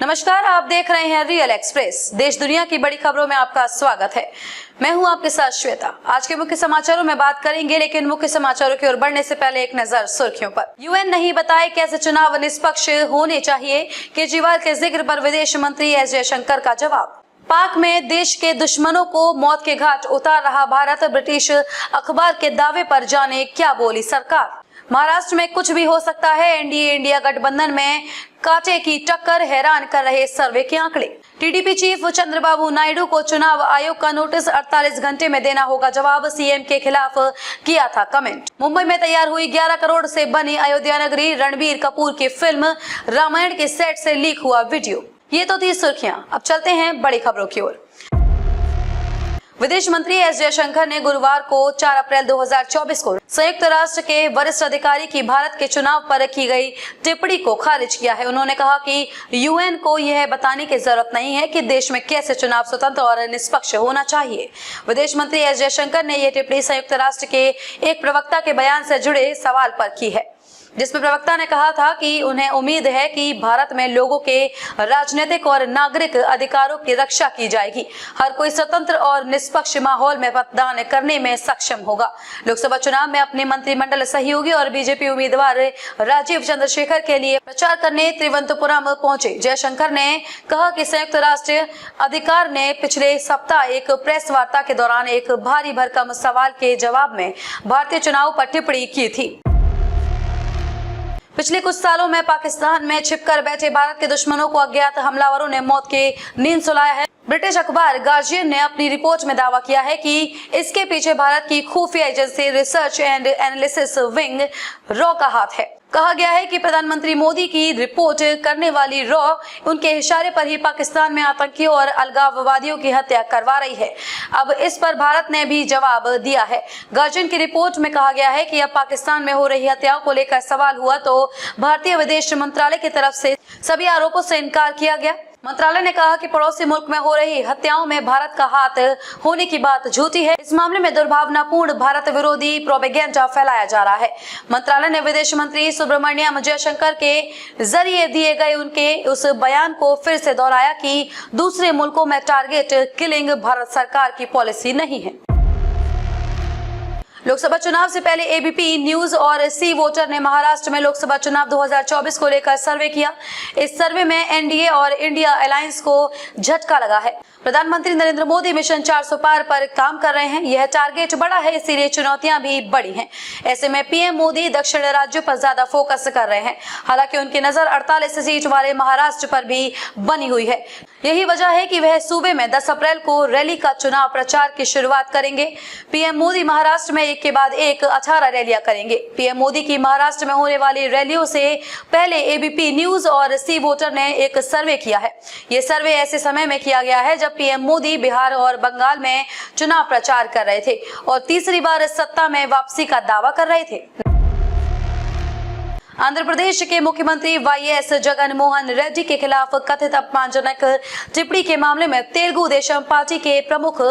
नमस्कार, आप देख रहे हैं रियल एक्सप्रेस। देश दुनिया की बड़ी खबरों में आपका स्वागत है। मैं हूं आपके साथ श्वेता। आज के मुख्य समाचारों में बात करेंगे, लेकिन मुख्य समाचारों की ओर बढ़ने से पहले एक नजर सुर्खियों पर। यूएन नहीं बताए कैसे चुनाव निष्पक्ष होने चाहिए, केजरीवाल के जिक्र पर विदेश मंत्री एस जयशंकर का जवाब। पाक में देश के दुश्मनों को मौत के घाट उतार रहा भारत, ब्रिटिश अखबार के दावे पर जाने क्या बोली सरकार। महाराष्ट्र में कुछ भी हो सकता है, एनडीए इंडिया गठबंधन में कांटे की टक्कर, हैरान कर रहे सर्वे के आंकड़े। टीडीपी चीफ चंद्रबाबू नायडू को चुनाव आयोग का नोटिस, 48 घंटे में देना होगा जवाब, सीएम के खिलाफ किया था कमेंट। मुंबई में तैयार हुई 11 करोड़ से बनी अयोध्या नगरी, रणबीर कपूर की फिल्म रामायण के सेट से लीक हुआ वीडियो। ये तो थी सुर्खियां, अब चलते हैं बड़ी खबरों की ओर। विदेश मंत्री एस जयशंकर ने गुरुवार को 4 अप्रैल 2024 को संयुक्त राष्ट्र के वरिष्ठ अधिकारी की भारत के चुनाव पर की गई टिप्पणी को खारिज किया है। उन्होंने कहा कि यूएन को यह बताने की जरूरत नहीं है कि देश में कैसे चुनाव स्वतंत्र और निष्पक्ष होना चाहिए। विदेश मंत्री एस जयशंकर ने यह टिप्पणी संयुक्त राष्ट्र के एक प्रवक्ता के बयान से जुड़े सवाल पर की है, जिसमें प्रवक्ता ने कहा था कि उन्हें उम्मीद है कि भारत में लोगों के राजनीतिक और नागरिक अधिकारों की रक्षा की जाएगी। हर कोई स्वतंत्र और निष्पक्ष माहौल में मतदान करने में सक्षम होगा। लोकसभा चुनाव में अपने मंत्रिमंडल सहयोगी और बीजेपी उम्मीदवार राजीव चंद्रशेखर के लिए प्रचार करने तिरुवनंतपुरम पहुंचे। जयशंकर ने कहा कि संयुक्त राष्ट्र अधिकार ने पिछले सप्ताह एक प्रेस वार्ता के दौरान एक भारी भरकम सवाल के जवाब में भारतीय चुनाव पर टिप्पणी की थी। पिछले कुछ सालों में पाकिस्तान में छिपकर बैठे भारत के दुश्मनों को अज्ञात हमलावरों ने मौत की नींद सुलाया है। ब्रिटिश अखबार गार्जियन ने अपनी रिपोर्ट में दावा किया है कि इसके पीछे भारत की खुफिया agency research and analysis wing raw का हाथ है। कहा गया है कि प्रधानमंत्री मोदी की रिपोर्ट करने वाली रॉ उनके इशारे पर ही पाकिस्तान में आतंकियों और अलगाववादियों की हत्या करवा रही है। अब इस पर भारत ने भी जवाब दिया है। गार्जियन की रिपोर्ट में कहा गया है कि अब पाकिस्तान में हो रही हत्याओं को लेकर सवाल हुआ तो भारतीय विदेश मंत्रालय की तरफ से सभी आरोपों से इनकार किया गया। मंत्रालय ने कहा कि पड़ोसी मुल्क में हो रही हत्याओं में भारत का हाथ होने की बात झूठी है। इस मामले में दुर्भावनापूर्ण भारत विरोधी प्रोपेगेंडा फैलाया जा रहा है। मंत्रालय ने विदेश मंत्री सुब्रमण्यम जयशंकर के जरिए दिए गए उनके उस बयान को फिर से दोहराया कि दूसरे मुल्कों में टारगेट किलिंग भारत सरकार की पॉलिसी नहीं है। लोकसभा चुनाव से पहले एबीपी न्यूज और सी वोटर ने महाराष्ट्र में लोकसभा चुनाव 2024 को लेकर सर्वे किया। इस सर्वे में एनडीए और इंडिया अलायंस को झटका लगा है। प्रधानमंत्री नरेंद्र मोदी मिशन 400 पार पर काम कर रहे हैं। यह टारगेट बड़ा है, इसीलिए चुनौतियां भी बड़ी हैं। ऐसे में पीएम मोदी दक्षिण राज्यों पर ज्यादा फोकस कर रहे हैं। हालांकि उनकी नजर 48 सीट वाले महाराष्ट्र पर भी बनी हुई है। यही वजह है कि वह सूबे में 10 अप्रैल को रैली का चुनाव प्रचार की शुरुआत करेंगे। पीएम मोदी महाराष्ट्र में एक के बाद एक 18 रैलियां करेंगे। पीएम मोदी की महाराष्ट्र में होने वाली रैलियों से पहले एबीपी न्यूज और सी वोटर ने एक सर्वे किया है। ये सर्वे ऐसे समय में किया गया है जब पीएम मोदी बिहार और बंगाल में चुनाव प्रचार कर रहे थे और तीसरी बार सत्ता में वापसी का दावा कर रहे थे। आंध्र प्रदेश के मुख्यमंत्री वाईएस जगन मोहन रेड्डी के खिलाफ कथित अपमानजनक टिप्पणी के मामले में तेलुगु देशम पार्टी के प्रमुख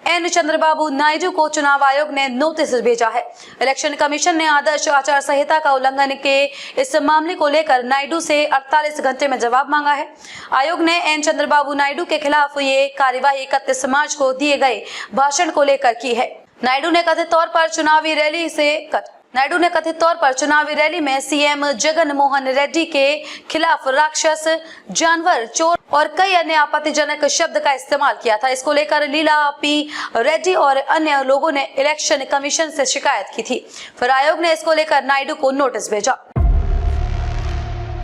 एन चंद्रबाबू नायडू को चुनाव आयोग ने नोटिस भेजा है। इलेक्शन कमीशन ने आदर्श आचार संहिता का उल्लंघन के इस मामले को लेकर नायडू से 48 घंटे में जवाब मांगा है। आयोग ने एन चंद्रबाबू नायडू के खिलाफ ये कार्यवाही 31 मार्च को दिए गए भाषण को लेकर की है। नायडू ने कथित तौर पर चुनावी रैली में सीएम जगन मोहन रेड्डी के खिलाफ राक्षस, जानवर, चोर और कई अन्य आपत्तिजनक शब्द का इस्तेमाल किया था। इसको लेकर लीला पी रेड्डी और अन्य लोगों ने इलेक्शन कमीशन से शिकायत की थी। फिर आयोग ने इसको लेकर नायडू को नोटिस भेजा।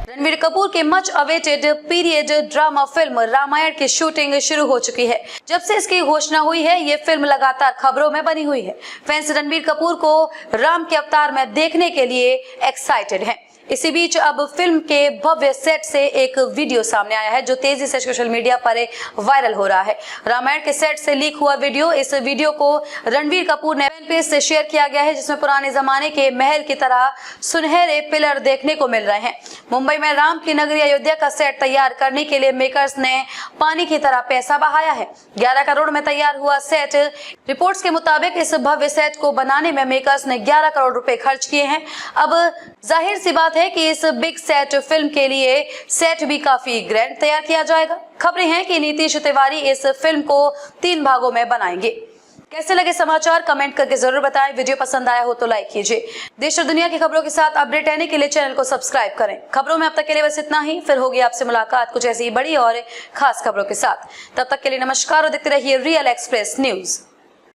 रणबीर कपूर के much awaited period drama film Ramayana की शूटिंग शुरू हो चुकी है। जब से इसकी घोषणा हुई है, ये फिल्म लगातार खबरों में बनी हुई है। फैंस रणबीर कपूर को राम के अवतार में देखने के लिए एक्साइटेड हैं। इसी बीच अब फिल्म के भव्य सेट से एक वीडियो सामने आया है जो तेजी से सोशल मीडिया पर वायरल हो रहा है। रामायण के सेट से लीक हुआ वीडियो, इस वीडियो को रणबीर कपूर ने फैन पेज से शेयर किया गया है, जिसमें पुराने जमाने के महल की तरह सुनहरे पिलर देखने को मिल रहे हैं। मुंबई में राम की नगरी अयोध्या का सेट तैयार करने के लिए मेकर्स ने पानी की तरह पैसा बहाया है। 11 करोड़ में तैयार हुआ सेट। रिपोर्ट्स के मुताबिक इस भव्य सेट को बनाने में मेकर्स ने 11 करोड़ रुपए खर्च किए हैं। अब जाहिर सी बात बात है कि इस बिग सेट फिल्म के लिए सेट भी काफी ग्रैंड तैयार किया जाएगा। खबरें हैं कि नीतीश तिवारी इस फिल्म को 3 भागों में बनाएंगे। कैसे लगे समाचार कमेंट करके जरूर बताएं। वीडियो पसंद आया हो तो लाइक कीजिए। देश और दुनिया की खबरों के साथ अपडेट रहने के लिए चैनल को सब्सक्राइब करें। खबरों में अब तक के लिए बस इतना ही। फिर होगी आपसे मुलाकात कुछ ऐसी बड़ी और खास खबरों के साथ। तब तक के लिए नमस्कार और देखते रहिए रियल एक्सप्रेस न्यूज।